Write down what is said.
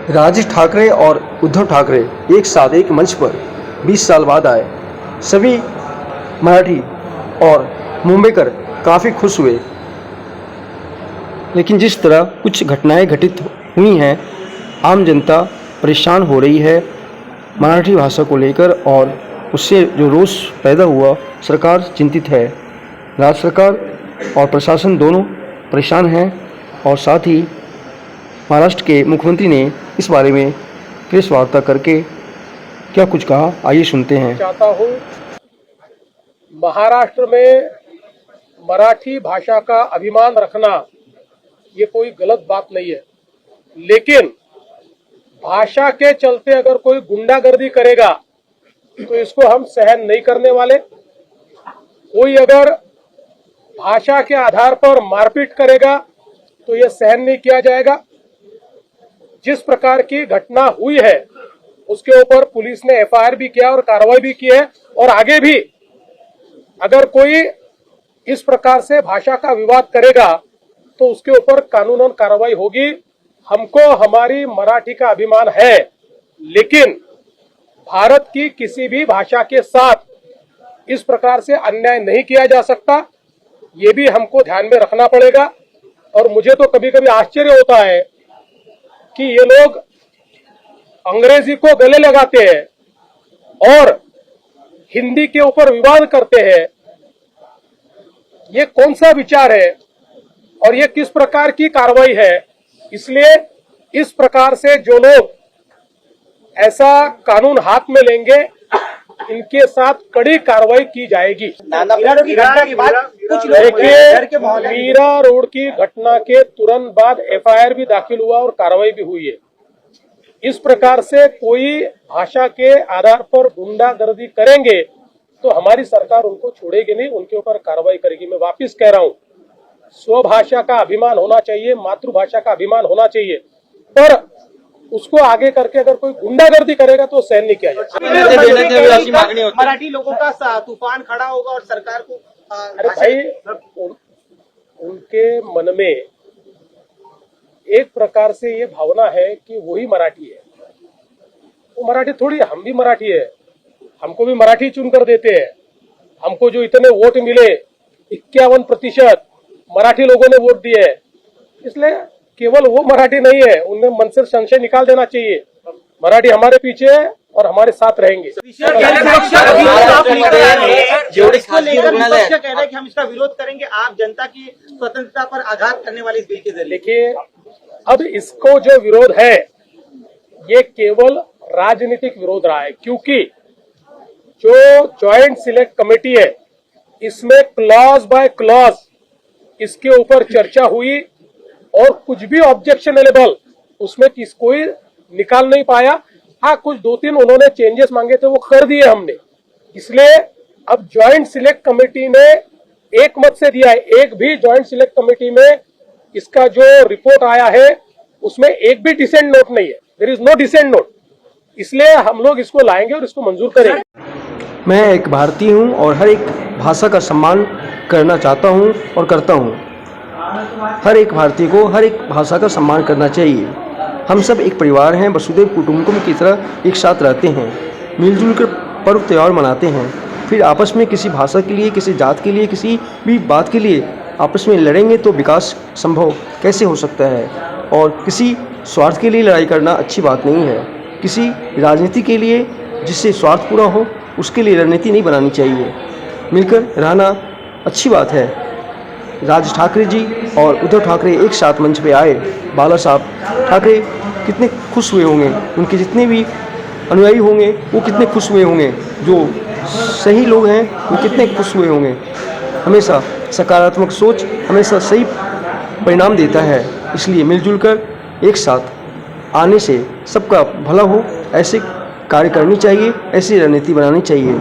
राज ठाकरे और उद्धव ठाकरे एक साथ एक मंच पर 20 साल बाद आए। सभी मराठी और मुंबईकर काफ़ी खुश हुए, लेकिन जिस तरह कुछ घटनाएं घटित हुई हैं, आम जनता परेशान हो रही है मराठी भाषा को लेकर, और उससे जो रोष पैदा हुआ, सरकार चिंतित है। राज्य सरकार और प्रशासन दोनों परेशान हैं, और साथ ही महाराष्ट्र के मुख्यमंत्री ने इस बारे में प्रेस वार्ता करके क्या कुछ कहा, आइए सुनते हैं। चाहता हूँ, महाराष्ट्र में मराठी भाषा का अभिमान रखना ये कोई गलत बात नहीं है, लेकिन भाषा के चलते अगर कोई गुंडागर्दी करेगा तो इसको हम सहन नहीं करने वाले। कोई अगर भाषा के आधार पर मारपीट करेगा तो ये सहन नहीं किया जाएगा। जिस प्रकार की घटना हुई है उसके ऊपर पुलिस ने एफआईआर भी किया और कार्रवाई भी की है, और आगे भी अगर कोई इस प्रकार से भाषा का विवाद करेगा तो उसके ऊपर कानूनन कार्रवाई होगी। हमको हमारी मराठी का अभिमान है, लेकिन भारत की किसी भी भाषा के साथ इस प्रकार से अन्याय नहीं किया जा सकता, ये भी हमको ध्यान में रखना पड़ेगा। और मुझे तो कभी कभी आश्चर्य होता है कि ये लोग अंग्रेजी को गले लगाते हैं और हिंदी के ऊपर विवाद करते हैं। ये कौन सा विचार है और ये किस प्रकार की कार्रवाई है? इसलिए इस प्रकार से जो लोग ऐसा कानून हाथ में लेंगे, इनके साथ कड़ी कार्रवाई की जाएगी। देखिए, मीरा रोड की घटना के तुरंत बाद एफआईआर भी दाखिल हुआ और कार्रवाई भी हुई है। इस प्रकार से कोई भाषा के आधार पर गुंडागर्दी करेंगे तो हमारी सरकार उनको छोड़ेगी नहीं, उनके ऊपर कार्रवाई करेगी। मैं वापिस कह रहा हूँ, स्वभाषा का अभिमान होना चाहिए, मातृभाषा का अभिमान होना चाहिए, पर उसको आगे करके अगर कोई गुंडागर्दी करेगा तो सहन नहीं किया जाएगा। मराठी लोगों का तूफान खड़ा होगा और सरकार को अरे भाई, उनके मन में एक प्रकार से ये भावना है कि वही मराठी है। वो मराठी थोड़ी, हम भी मराठी है, हमको भी मराठी चुन कर देते हैं। हमको जो इतने वोट मिले, 51% मराठी लोगों ने वोट दिए, इसलिए केवल वो मराठी नहीं है, उनमें मन से संशय निकाल देना चाहिए। मराठी हमारे पीछे है और हमारे साथ रहेंगे। हम इसका विरोध करेंगे, आप जनता की स्वतंत्रता पर आघात करने वाले इस बिल के जरिए। देखिए, अब इसको जो विरोध है ये केवल राजनीतिक विरोध रहा है, क्योंकि जो ज्वाइंट सिलेक्ट कमेटी है इसमें क्लॉज बाय क्लॉज इसके ऊपर चर्चा हुई और कुछ भी ऑब्जेक्शनेबल उसमें कोई निकाल नहीं पाया। हाँ, कुछ 2-3 उन्होंने चेंजेस मांगे थे, वो कर दिए हमने। इसलिए अब ज्वाइंट सिलेक्ट कमेटी ने एक मत से दिया है। एक भी ज्वाइंट सिलेक्ट कमेटी में इसका जो रिपोर्ट आया है उसमें एक भी डिसेंट नोट नहीं है, there is no decent note. इसलिए हम लोग इसको लाएंगे और इसको मंजूर करेंगे। मैं एक भारतीय हूँ और हर एक भाषा का सम्मान करना चाहता हूँ और करता हूँ। हर एक भारतीय को हर एक भाषा का सम्मान करना चाहिए। हम सब एक परिवार हैं, वसुधैव कुटुंबकम की तरह एक साथ रहते हैं, मिलजुल कर पर्व त्यौहार मनाते हैं। फिर आपस में किसी भाषा के लिए, किसी जात के लिए, किसी भी बात के लिए आपस में लड़ेंगे तो विकास संभव कैसे हो सकता है? और किसी स्वार्थ के लिए लड़ाई करना अच्छी बात नहीं है। किसी राजनीति के लिए जिससे स्वार्थ पूरा हो, उसके लिए रणनीति नहीं बनानी चाहिए। मिलकर रहना अच्छी बात है। राज ठाकरे जी और उद्धव ठाकरे एक साथ मंच पे आए। बाला साहब ठाकरे कितने खुश हुए होंगे, उनके जितने भी अनुयायी होंगे वो कितने खुश हुए होंगे, जो सही लोग हैं वो कितने खुश हुए होंगे। हमेशा सकारात्मक सोच हमेशा सही परिणाम देता है। इसलिए मिलजुल कर एक साथ आने से सबका भला हो, ऐसे कार्य करनी चाहिए, ऐसी रणनीति बनानी चाहिए।